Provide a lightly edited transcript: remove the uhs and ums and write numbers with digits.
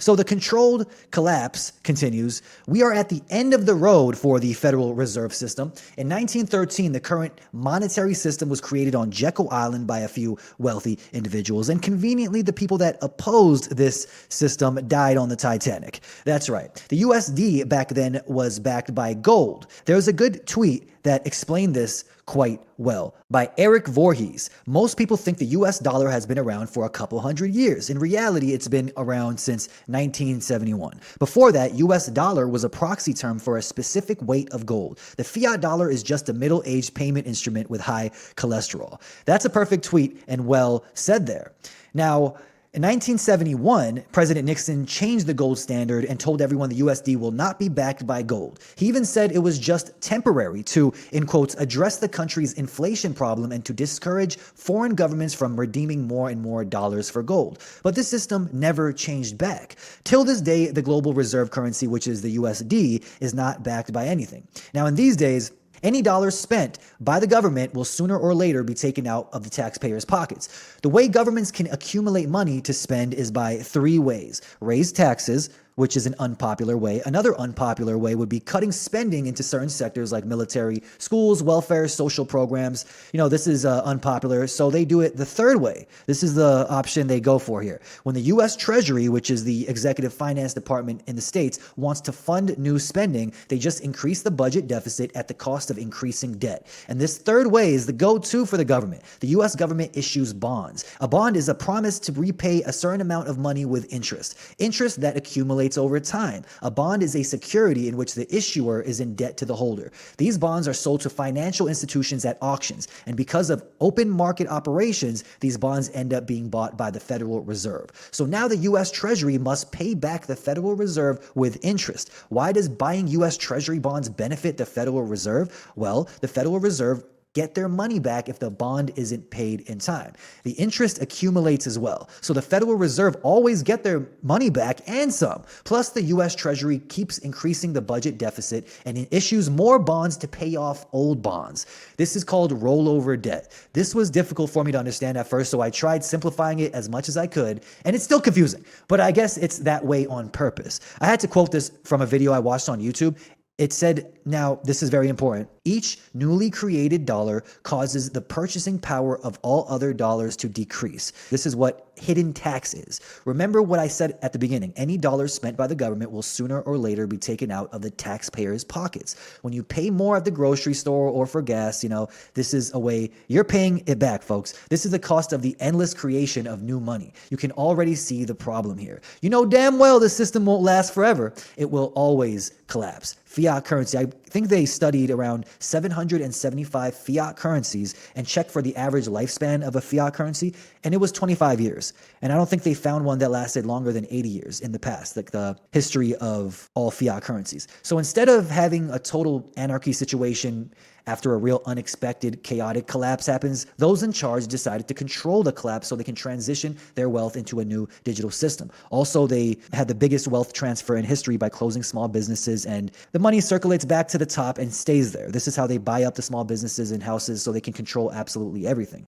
So the controlled collapse continues. We are at the end of the road for the Federal Reserve System. In 1913, the current monetary system was created on Jekyll Island by a few wealthy individuals, and conveniently, the people that opposed this system died on the Titanic. That's right. The USD back then was backed by gold. There was a good tweet that explained this quite well by Eric Voorhees. Most people think the US dollar has been around for a couple hundred years. In reality, it's been around since 1971. Before that, US dollar was a proxy term for a specific weight of gold. The fiat dollar is just a middle-aged payment instrument with high cholesterol. That's a perfect tweet and well said there. Now, in 1971, President Nixon changed the gold standard and told everyone the USD will not be backed by gold. He even said it was just temporary to, in quotes, address the country's inflation problem and to discourage foreign governments from redeeming more and more dollars for gold. But this system never changed back. Till this day, the global reserve currency, which is the USD, is not backed by anything. Now, in these days, any dollar spent by the government will sooner or later be taken out of the taxpayers' pockets. The way governments can accumulate money to spend is by three ways: raise taxes, which is an unpopular way. Another unpopular way would be cutting spending into certain sectors like military, schools, welfare, social programs. This is unpopular, so they do it the third way. This is the option they go for here. When the U.S. Treasury, which is the executive finance department in the States, wants to fund new spending, they just increase the budget deficit at the cost of increasing debt. And this third way is the go-to for the government. The U.S. government issues bonds. A bond is a promise to repay a certain amount of money with interest that accumulates over time. A bond is a security in which the issuer is in debt to the holder. These bonds are sold to financial institutions at auctions, and because of open market operations, these bonds end up being bought by the Federal Reserve. So now the U.S. Treasury must pay back the Federal Reserve with interest. Why does buying U.S. Treasury bonds benefit the Federal Reserve? Well, the Federal Reserve get their money back if the bond isn't paid in time. The interest accumulates as well. So the Federal Reserve always get their money back and some. Plus, the U.S. Treasury keeps increasing the budget deficit and it issues more bonds to pay off old bonds. This is called rollover debt. This was difficult for me to understand at first, so I tried simplifying it as much as I could, and it's still confusing, but I guess it's that way on purpose. I had to quote this from a video I watched on YouTube. It said, now, this is very important, each newly created dollar causes the purchasing power of all other dollars to decrease. This is what hidden tax is. Remember what I said at the beginning. Any dollar spent by the government will sooner or later be taken out of the taxpayers' pockets. When you pay more at the grocery store or for gas, this is a way you're paying it back, folks. This is the cost of the endless creation of new money. You can already see the problem here. You know damn well the system won't last forever. It will always collapse. Fiat currency, I think they studied around 775 fiat currencies and checked for the average lifespan of a fiat currency, and it was 25 years. And I don't think they found one that lasted longer than 80 years in the past, like the history of all fiat currencies. So instead of having a total anarchy situation after a real unexpected chaotic collapse happens, those in charge decided to control the collapse so they can transition their wealth into a new digital system. Also, they had the biggest wealth transfer in history by closing small businesses, and the money circulates back to the top and stays there. This is how they buy up the small businesses and houses so they can control absolutely everything.